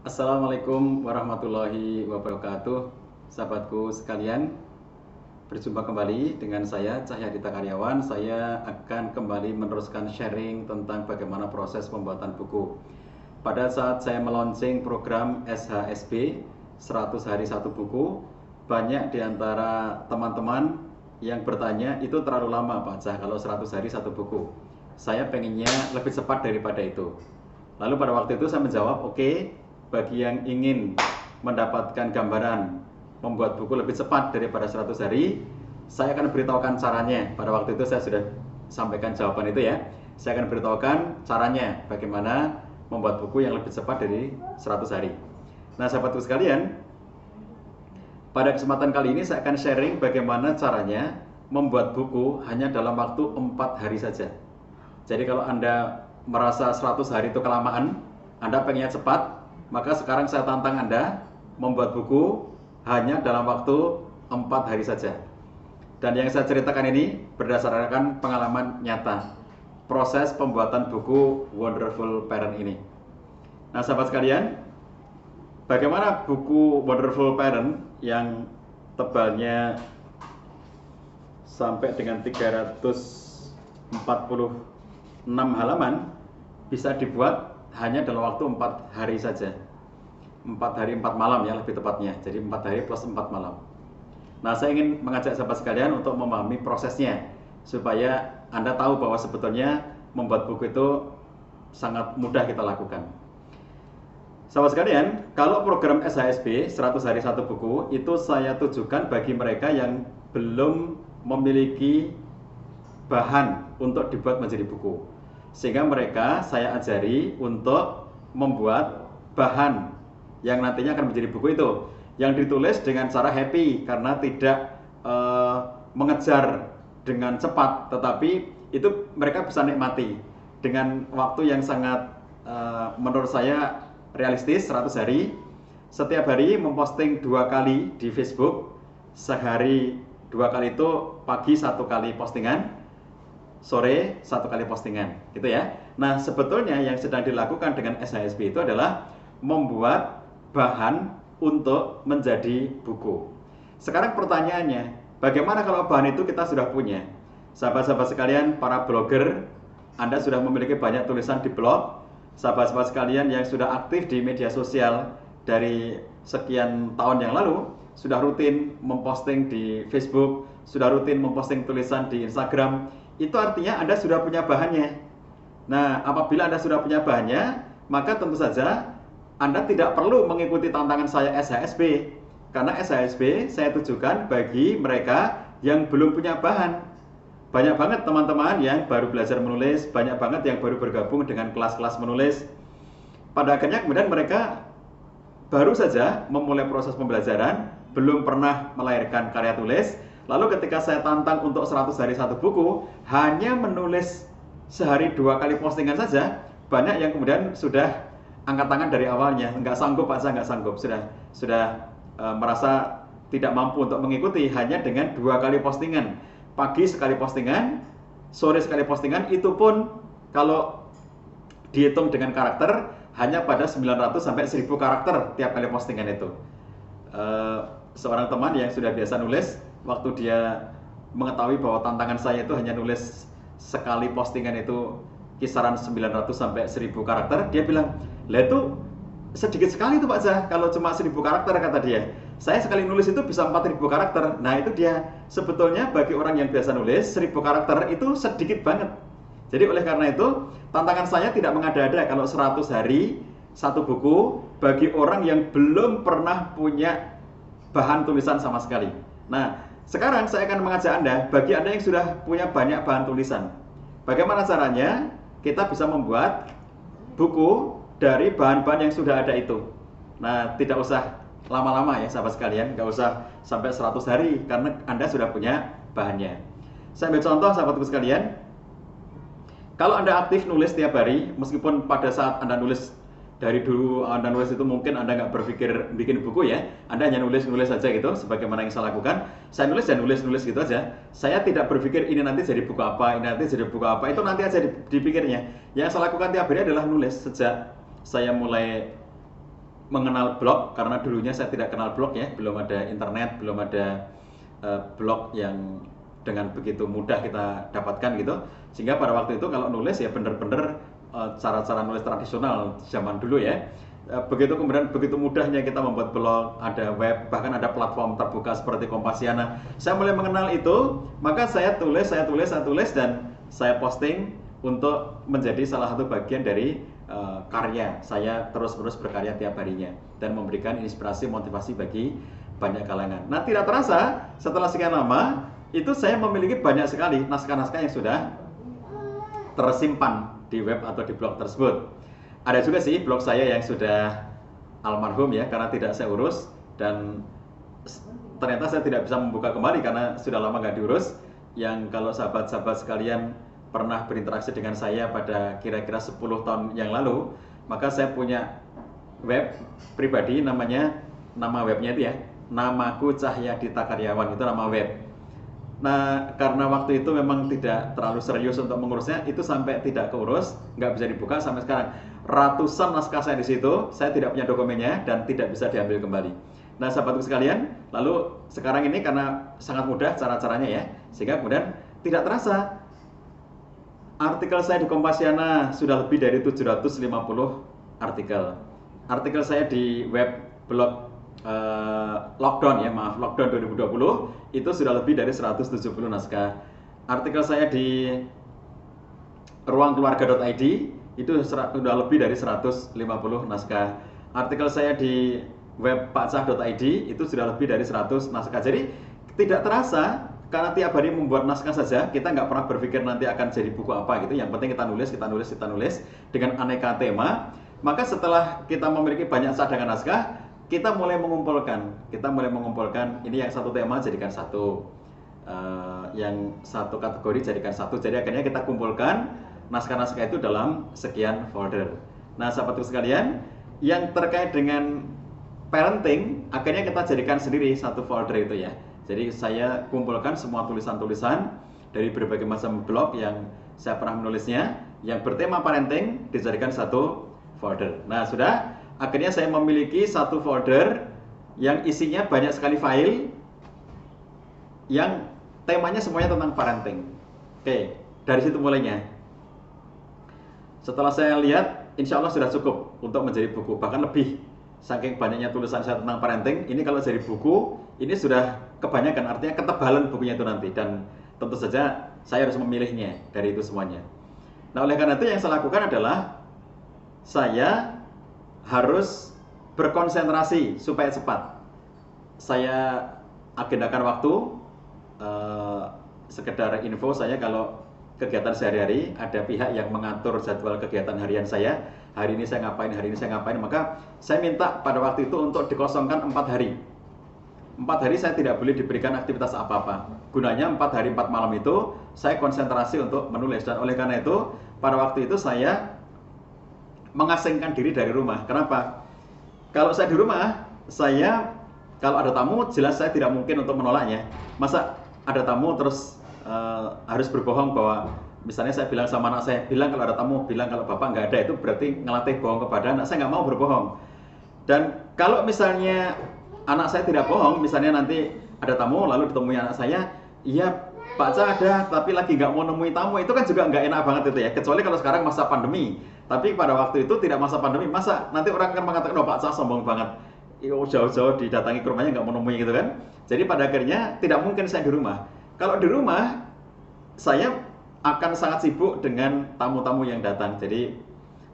Assalamualaikum warahmatullahi wabarakatuh. Sahabatku sekalian, berjumpa kembali dengan saya Cahyadita Karyawan. Saya akan kembali meneruskan sharing tentang bagaimana proses pembuatan buku. Pada saat saya meluncing program SHSB 100 hari satu buku, banyak di antara teman-teman yang bertanya, itu terlalu lama Pak Cah kalau 100 hari satu buku. Saya pengennya lebih cepat daripada itu. Lalu pada waktu itu saya menjawab, oke, bagi yang ingin mendapatkan gambaran membuat buku lebih cepat daripada 100 hari, saya akan beritahukan caranya. Pada waktu itu saya sudah sampaikan jawaban itu ya. Saya akan beritahukan caranya bagaimana membuat buku yang lebih cepat dari 100 hari. Nah, sahabatku sekalian, pada kesempatan kali ini saya akan sharing bagaimana caranya membuat buku hanya dalam waktu 4 hari saja. Jadi kalau Anda merasa 100 hari itu kelamaan, Anda pengennya cepat, maka sekarang saya tantang Anda membuat buku hanya dalam waktu 4 hari saja. Dan yang saya ceritakan ini berdasarkan pengalaman nyata proses pembuatan buku Wonderful Parent ini. Nah, sahabat sekalian, bagaimana buku Wonderful Parent yang tebalnya sampai dengan 346 halaman bisa dibuat hanya dalam waktu 4 hari saja. 4 hari 4 malam ya lebih tepatnya. Jadi 4 hari plus 4 malam. Nah, saya ingin mengajak sahabat sekalian untuk memahami prosesnya supaya Anda tahu bahwa sebetulnya membuat buku itu sangat mudah kita lakukan. Sahabat sekalian, kalau program SHSB 100 hari satu buku itu saya tujukan bagi mereka yang belum memiliki bahan untuk dibuat menjadi buku. Sehingga mereka saya ajari untuk membuat bahan yang nantinya akan menjadi buku itu, yang ditulis dengan cara happy karena tidak mengejar dengan cepat, tetapi itu mereka bisa nikmati dengan waktu yang sangat menurut saya realistis. 100 hari, setiap hari memposting 2 kali di Facebook, sehari 2 kali, itu pagi 1 kali postingan, sore 1 kali postingan, gitu ya. Nah, sebetulnya yang sedang dilakukan dengan SHSB itu adalah membuat bahan untuk menjadi buku. Sekarang pertanyaannya, bagaimana kalau bahan itu kita sudah punya? Sahabat-sahabat sekalian, para blogger, Anda sudah memiliki banyak tulisan di blog. Sahabat-sahabat sekalian yang sudah aktif di media sosial dari sekian tahun yang lalu, sudah rutin memposting di Facebook, sudah rutin memposting tulisan di Instagram, itu artinya Anda sudah punya bahannya. Nah, apabila Anda sudah punya bahannya, maka tentu saja Anda tidak perlu mengikuti tantangan saya SHSB, karena SHSB saya tujukan bagi mereka yang belum punya bahan. Banyak banget teman-teman yang baru belajar menulis, banyak banget yang baru bergabung dengan kelas-kelas menulis. Pada akhirnya kemudian mereka baru saja memulai proses pembelajaran, belum pernah melahirkan karya tulis. Lalu ketika saya tantang untuk 100 hari satu buku, hanya menulis sehari 2 kali postingan saja, banyak yang kemudian sudah angkat tangan dari awalnya, nggak sanggup Pak, saya nggak sanggup, sudah merasa tidak mampu untuk mengikuti hanya dengan 2 kali postingan, pagi sekali postingan, sore sekali postingan, itu pun kalau dihitung dengan karakter hanya pada 900 sampai 1000 karakter tiap kali postingan itu. Seorang teman yang sudah biasa nulis, waktu dia mengetahui bahwa tantangan saya itu hanya nulis sekali postingan itu kisaran 900 sampai 1000 karakter, dia bilang, lah itu sedikit sekali itu Pak Zah, kalau cuma 1000 karakter, kata dia. Saya sekali nulis itu bisa 4000 karakter. Nah, itu dia, sebetulnya bagi orang yang biasa nulis 1000 karakter itu sedikit banget. Jadi oleh karena itu tantangan saya tidak mengada-ada kalau 100 hari satu buku bagi orang yang belum pernah punya bahan tulisan sama sekali. Nah, sekarang saya akan mengajak Anda, bagi Anda yang sudah punya banyak bahan tulisan, bagaimana caranya kita bisa membuat buku dari bahan-bahan yang sudah ada itu. Nah, tidak usah lama-lama ya sahabat sekalian, nggak usah sampai 100 hari karena Anda sudah punya bahannya. Saya ambil contoh sahabatku sekalian, kalau Anda aktif nulis tiap hari, meskipun pada saat Anda nulis dari dulu Anda nulis itu mungkin Anda nggak berpikir bikin buku ya, Anda hanya nulis-nulis saja gitu, sebagaimana yang saya lakukan. Saya nulis dan nulis-nulis gitu aja. Saya tidak berpikir ini nanti jadi buku apa, ini nanti jadi buku apa, itu nanti aja dipikirnya. Yang saya lakukan tiap hari adalah nulis. Sejak saya mulai mengenal blog, karena dulunya saya tidak kenal blog ya, belum ada internet, belum ada blog yang dengan begitu mudah kita dapatkan gitu. Sehingga pada waktu itu kalau nulis ya bener-bener cara-cara nulis tradisional zaman dulu ya. Begitu kemudian begitu mudahnya kita membuat blog, ada web, bahkan ada platform terbuka seperti Kompasiana. Saya mulai mengenal itu, maka saya tulis dan saya posting untuk menjadi salah satu bagian dari karya. Saya terus-menerus berkarya tiap harinya dan memberikan inspirasi, motivasi bagi banyak kalangan. Nah, tidak terasa setelah sekian lama itu saya memiliki banyak sekali naskah-naskah yang sudah tersimpan di web atau di blog tersebut. Ada juga sih blog saya yang sudah almarhum ya, karena tidak saya urus, dan ternyata saya tidak bisa membuka kembali karena sudah lama nggak diurus. Yang kalau sahabat-sahabat sekalian pernah berinteraksi dengan saya pada kira-kira 10 tahun yang lalu, maka saya punya web pribadi, nama webnya itu ya, Namaku Cahyadita Karyawan, itu nama web. Nah, karena waktu itu memang tidak terlalu serius untuk mengurusnya, itu sampai tidak keurus, nggak bisa dibuka sampai sekarang. Ratusan naskah saya di situ, saya tidak punya dokumennya dan tidak bisa diambil kembali. Nah, sahabatku sekalian, lalu sekarang ini karena sangat mudah cara-caranya ya, sehingga kemudian tidak terasa artikel saya di Kompasiana sudah lebih dari 750 artikel. Artikel saya di web blog Lockdown 2020 itu sudah lebih dari 170 naskah. Artikel saya di ruangkeluarga.id itu sudah lebih dari 150 naskah. Artikel saya di web pakcah.id itu sudah lebih dari 100 naskah. Jadi tidak terasa, karena tiap hari membuat naskah saja, kita nggak pernah berpikir nanti akan jadi buku apa gitu. Yang penting kita nulis dengan aneka tema. Maka setelah kita memiliki banyak cadangan naskah, kita mulai mengumpulkan. Ini yang satu tema jadikan satu, yang satu kategori jadikan satu. Jadi akhirnya kita kumpulkan naskah-naskah itu dalam sekian folder. Nah, sahabatku sekalian, yang terkait dengan parenting akhirnya kita jadikan sendiri satu folder itu ya. Jadi saya kumpulkan semua tulisan-tulisan dari berbagai macam blog yang saya pernah menulisnya yang bertema parenting, dijadikan satu folder. Nah, sudah, akhirnya saya memiliki satu folder yang isinya banyak sekali file yang temanya semuanya tentang parenting. Oke, dari situ mulainya. Setelah saya lihat, insya Allah sudah cukup untuk menjadi buku, bahkan lebih. Saking banyaknya tulisan saya tentang parenting, ini kalau jadi buku, ini sudah kebanyakan, artinya ketebalan bukunya itu nanti. Dan tentu saja saya harus memilihnya dari itu semuanya. Nah, oleh karena itu yang saya lakukan adalah saya harus berkonsentrasi supaya cepat. Saya agendakan waktu, sekedar info saya kalau kegiatan sehari-hari ada pihak yang mengatur jadwal kegiatan harian saya. Hari ini saya ngapain, maka saya minta pada waktu itu untuk dikosongkan 4 hari. 4 hari saya tidak boleh diberikan aktivitas apa-apa. Gunanya 4 hari 4 malam itu saya konsentrasi untuk menulis. Dan oleh karena itu pada waktu itu saya mengasingkan diri dari rumah. Kenapa? Kalau saya di rumah, saya kalau ada tamu jelas saya tidak mungkin untuk menolaknya. Masa ada tamu terus harus berbohong bahwa misalnya saya bilang sama anak saya, bilang kalau ada tamu, bilang kalau bapak nggak ada, itu berarti ngelatih bohong kepada anak. Saya nggak mau berbohong. Dan kalau misalnya anak saya tidak bohong, misalnya nanti ada tamu lalu ditemui anak saya, iya Pak Ca ada, tapi lagi nggak mau nemui tamu, itu kan juga nggak enak banget itu ya. Kecuali kalau sekarang masa pandemi. Tapi pada waktu itu tidak masa pandemi, masa nanti orang akan mengatakan, oh Pak Ca sombong banget, jauh-jauh didatangi ke rumahnya nggak mau nemui gitu kan. Jadi pada akhirnya tidak mungkin saya di rumah. Kalau di rumah, saya akan sangat sibuk dengan tamu-tamu yang datang. Jadi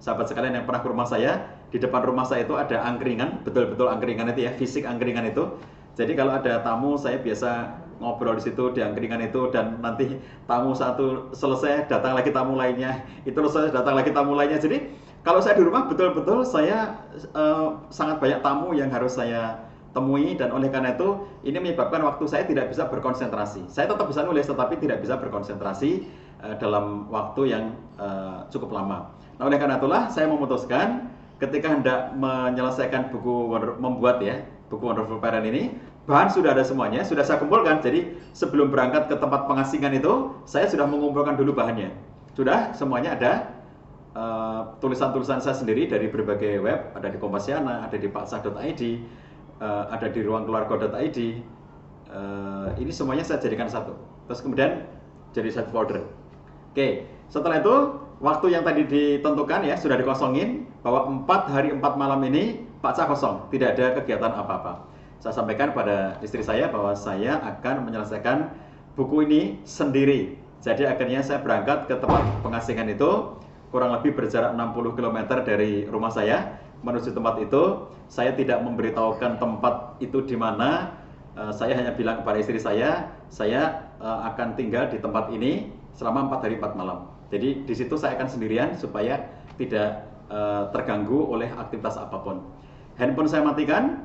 sahabat sekalian yang pernah ke rumah saya, di depan rumah saya itu ada angkringan, betul-betul angkringan itu ya, fisik angkringan itu. Jadi kalau ada tamu, saya biasa ngobrol di situ di angkringan itu, dan nanti tamu satu selesai datang lagi tamu lainnya, itu selesai datang lagi tamu lainnya. Jadi kalau saya di rumah betul-betul saya sangat banyak tamu yang harus saya temui, dan oleh karena itu ini menyebabkan waktu saya tidak bisa berkonsentrasi. Saya tetap bisa nulis tetapi tidak bisa berkonsentrasi dalam waktu yang cukup lama. Nah, oleh karena itulah saya memutuskan ketika hendak menyelesaikan membuat buku Wonderful Parent ini, bahan sudah ada semuanya, sudah saya kumpulkan. Jadi sebelum berangkat ke tempat pengasingan itu, saya sudah mengumpulkan dulu bahannya. Sudah semuanya ada. tulisan-tulisan saya sendiri dari berbagai web, ada di Kompasiana, ada di paksah.id, ada di ruangkeluarga.id. Ini semuanya saya jadikan satu. Terus kemudian jadi satu folder. Oke, setelah itu waktu yang tadi ditentukan ya sudah dikosongin bahwa 4 hari 4 malam ini paksah kosong, tidak ada kegiatan apa-apa. Saya sampaikan pada istri saya bahwa saya akan menyelesaikan buku ini sendiri. Jadi akhirnya saya berangkat ke tempat pengasingan itu, kurang lebih berjarak 60 km dari rumah saya menuju tempat itu. Saya tidak memberitahukan tempat itu di mana. Saya hanya bilang kepada istri saya akan tinggal di tempat ini selama 4 hari 4 malam. Jadi di situ saya akan sendirian supaya tidak terganggu oleh aktivitas apapun. Handphone saya matikan,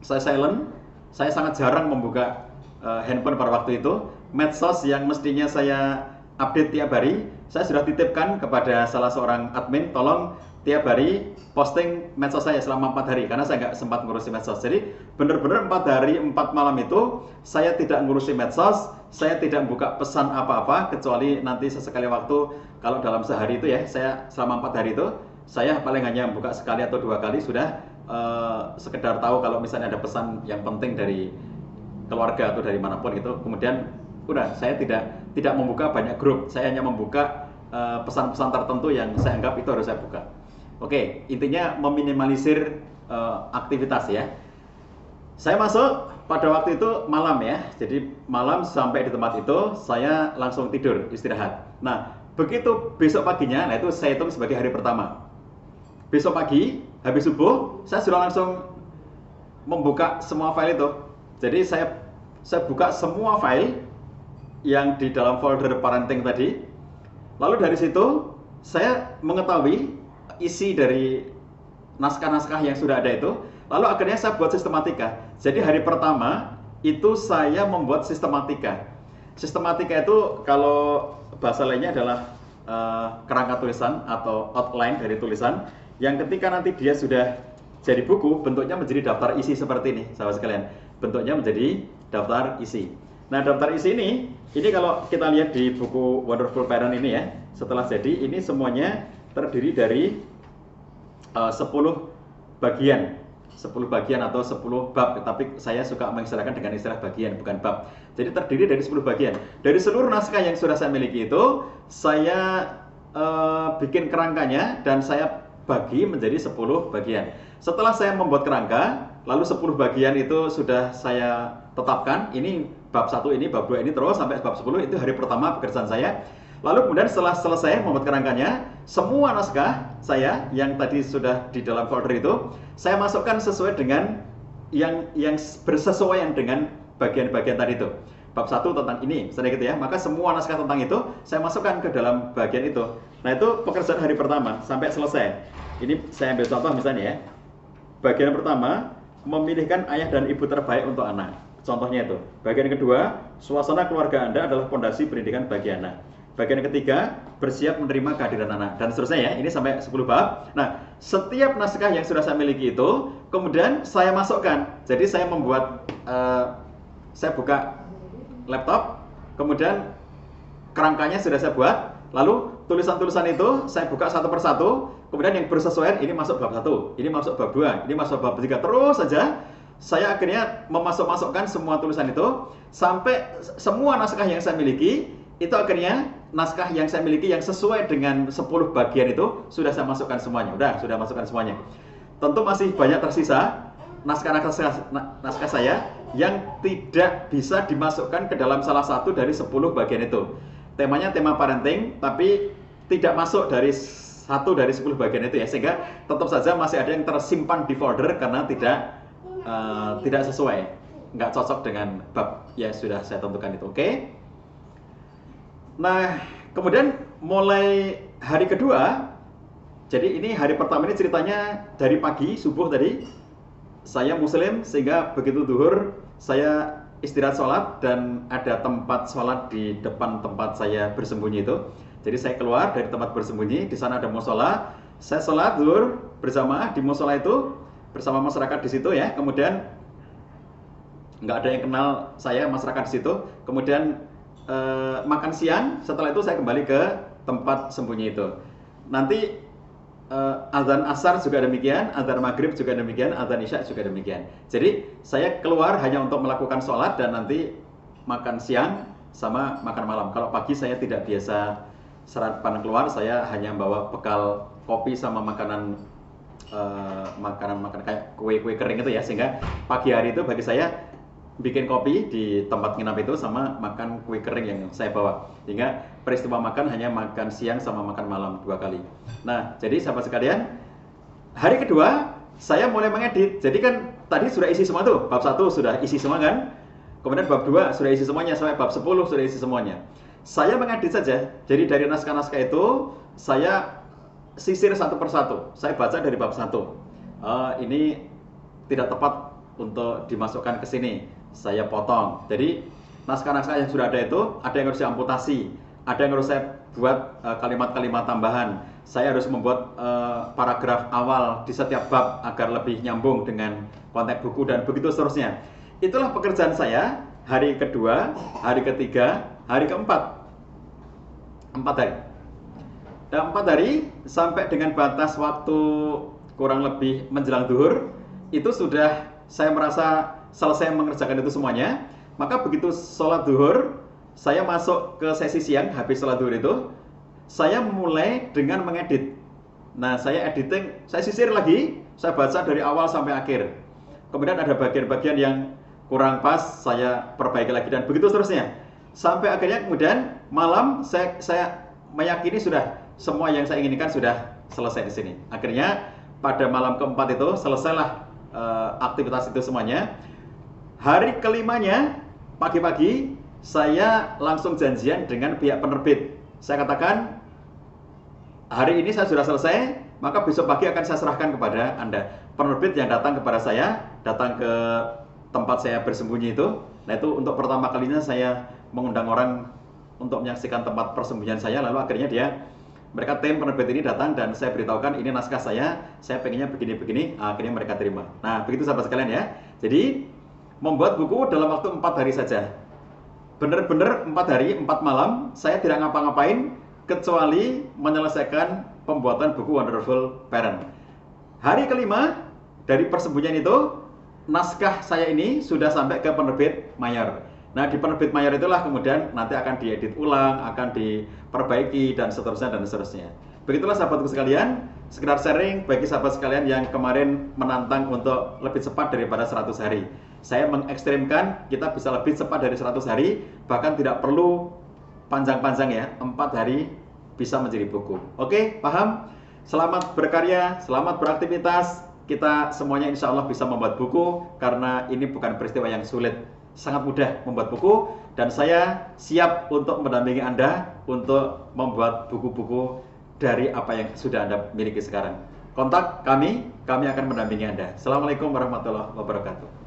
saya silent. Saya sangat jarang membuka handphone pada waktu itu. Medsos yang mestinya saya update tiap hari, saya sudah titipkan kepada salah seorang admin, tolong tiap hari posting medsos saya selama 4 hari, karena saya nggak sempat ngurusi medsos. Jadi benar-benar 4 hari 4 malam itu saya tidak ngurusi medsos, saya tidak buka pesan apa-apa, kecuali nanti sesekali waktu, kalau dalam sehari itu ya, saya selama 4 hari itu, saya paling hanya buka sekali atau 2 kali sudah, sekedar tahu kalau misalnya ada pesan yang penting dari keluarga atau dari manapun gitu. Kemudian udah, saya tidak membuka banyak grup, saya hanya membuka pesan-pesan tertentu yang saya anggap itu harus saya buka. Oke, intinya meminimalisir aktivitas ya. Saya masuk pada waktu itu malam ya, jadi malam sampai di tempat itu saya langsung tidur istirahat. Nah, begitu besok paginya, nah itu saya hitung sebagai hari pertama. Besok pagi, habis subuh, saya sudah langsung membuka semua file itu. Jadi saya buka semua file yang di dalam folder parenting tadi. Lalu dari situ saya mengetahui isi dari naskah-naskah yang sudah ada itu. Lalu akhirnya saya buat sistematika. Jadi hari pertama itu saya membuat sistematika. Sistematika itu kalau bahasa lainnya adalah kerangka tulisan atau outline dari tulisan, yang ketika nanti dia sudah jadi buku, bentuknya menjadi daftar isi seperti ini, sahabat sekalian. Bentuknya menjadi daftar isi. Nah, daftar isi ini kalau kita lihat di buku Wonderful Parent ini ya, setelah jadi ini semuanya terdiri dari 10 bagian. 10 bagian atau 10 bab, tapi saya suka mengistilahkan dengan istilah bagian, bukan bab. Jadi terdiri dari 10 bagian. Dari seluruh naskah yang sudah saya miliki itu, saya bikin kerangkanya dan saya bagi menjadi 10 bagian. Setelah saya membuat kerangka, lalu 10 bagian itu sudah saya tetapkan, ini bab 1 ini, bab 2 ini, terus sampai bab 10, itu hari pertama pekerjaan saya. Lalu kemudian setelah selesai membuat kerangkanya, semua naskah saya yang tadi sudah di dalam folder itu, saya masukkan sesuai dengan yang bersesuaian dengan bagian-bagian tadi itu. Bab 1 tentang ini, misalnya gitu ya, maka semua naskah tentang itu saya masukkan ke dalam bagian itu. Nah, itu pekerjaan hari pertama sampai selesai. Ini saya ambil contoh misalnya ya. Bagian pertama, memilihkan ayah dan ibu terbaik untuk anak. Contohnya itu. Bagian kedua, suasana keluarga Anda adalah fondasi pendidikan bagi anak. Bagian ketiga, bersiap menerima kehadiran anak, dan seterusnya ya. Ini sampai 10 bab. Nah, setiap naskah yang sudah saya miliki itu kemudian saya masukkan. Jadi saya membuat, saya buka laptop, kemudian kerangkanya sudah saya buat, lalu tulisan-tulisan itu saya buka satu persatu, kemudian yang bersesuaian ini masuk bab 1, ini masuk bab 2, ini masuk bab 3, terus saja saya akhirnya memasukkan semua tulisan itu sampai semua naskah yang saya miliki itu akhirnya naskah yang saya miliki yang sesuai dengan 10 bagian itu sudah saya masukkan semuanya. Sudah masukkan semuanya. Tentu masih banyak tersisa naskah saya yang tidak bisa dimasukkan ke dalam salah satu dari 10 bagian itu. Temanya tema parenting, tapi tidak masuk dari satu dari 10 bagian itu ya, sehingga tetap saja masih ada yang tersimpan di folder karena tidak sesuai, nggak cocok dengan bab yang sudah saya tentukan itu. Oke? Nah, kemudian mulai hari kedua, jadi ini hari pertama ini ceritanya dari pagi subuh tadi, saya muslim sehingga begitu zuhur saya istirahat sholat dan ada tempat sholat di depan tempat saya bersembunyi itu. Jadi saya keluar dari tempat bersembunyi, di sana ada musola, saya sholat zuhur berjamaah di musola itu bersama masyarakat di situ ya. Kemudian nggak ada yang kenal saya, masyarakat di situ. Kemudian makan siang, setelah itu saya kembali ke tempat sembunyi itu. nanti azan asar juga demikian, azan maghrib juga demikian, azan isya juga demikian. Jadi saya keluar hanya untuk melakukan sholat dan nanti makan siang sama makan malam. Kalau pagi saya tidak biasa sarapan keluar, saya hanya bawa bekal kopi sama makanan kayak kue-kue kering itu ya, sehingga pagi hari itu bagi saya bikin kopi di tempat nginap itu sama makan kue kering yang saya bawa, sehingga peristiwa makan hanya makan siang sama makan malam 2 kali. Nah, jadi sahabat sekalian, hari kedua saya mulai mengedit. Jadi kan tadi sudah isi semua tuh, bab 1 sudah isi semua kan, kemudian bab 2 sudah isi semuanya, sampai bab 10 sudah isi semuanya. Saya mengedit saja. Jadi dari naskah-naskah itu saya sisir satu persatu. Saya baca dari bab 1. Ini tidak tepat untuk dimasukkan ke sini. Saya potong. Jadi naskah-naskah yang sudah ada itu ada yang harus diamputasi, ada yang harus saya buat kalimat-kalimat tambahan. Saya harus membuat paragraf awal di setiap bab agar lebih nyambung dengan konteks buku dan begitu seterusnya. Itulah pekerjaan saya hari kedua, hari ketiga, hari keempat. 4 hari. Dan 4 hari sampai dengan batas waktu kurang lebih menjelang zuhur itu sudah saya merasa selesai mengerjakan itu semuanya. Maka begitu sholat zuhur, saya masuk ke sesi siang. Habis sholat zuhur itu saya mulai dengan mengedit. Nah, saya editing, saya sisir lagi, saya baca dari awal sampai akhir. Kemudian ada bagian-bagian yang kurang pas, saya perbaiki lagi dan begitu seterusnya. Sampai akhirnya kemudian malam saya meyakini sudah semua yang saya inginkan sudah selesai di sini. Akhirnya pada malam keempat itu selesailah aktivitas itu semuanya. Hari kelimanya pagi-pagi saya langsung janjian dengan pihak penerbit. Saya katakan hari ini saya sudah selesai, maka besok pagi akan saya serahkan kepada Anda. Penerbit yang datang kepada saya, datang ke tempat saya bersembunyi itu. Nah, itu untuk pertama kalinya saya mengundang orang untuk menyaksikan tempat persembunyian saya. Lalu akhirnya mereka tim penerbit ini datang dan saya beritahukan ini naskah saya pengennya begini-begini, akhirnya mereka terima. Nah, begitu sahabat sekalian ya. Jadi membuat buku dalam waktu 4 hari saja. Benar-benar 4 hari, 4 malam, saya tidak ngapa-ngapain kecuali menyelesaikan pembuatan buku Wonderful Parent. Hari kelima dari persembunyian itu, naskah saya ini sudah sampai ke penerbit mayor. Nah, di penerbit mayor itulah kemudian nanti akan diedit ulang, akan diperbaiki dan seterusnya dan seterusnya. Begitulah sahabatku sekalian, sekedar sharing bagi sahabat sekalian yang kemarin menantang untuk lebih cepat daripada 100 hari. Saya mengekstrimkan kita bisa lebih cepat dari 100 hari, bahkan tidak perlu panjang-panjang ya, 4 hari bisa menjadi buku. Oke, paham? Selamat berkarya, selamat beraktivitas. Kita semuanya insya Allah bisa membuat buku karena ini bukan peristiwa yang sulit. Sangat mudah membuat buku dan saya siap untuk mendampingi Anda untuk membuat buku-buku dari apa yang sudah Anda miliki sekarang. Kontak kami akan mendampingi Anda. Assalamualaikum warahmatullahi wabarakatuh.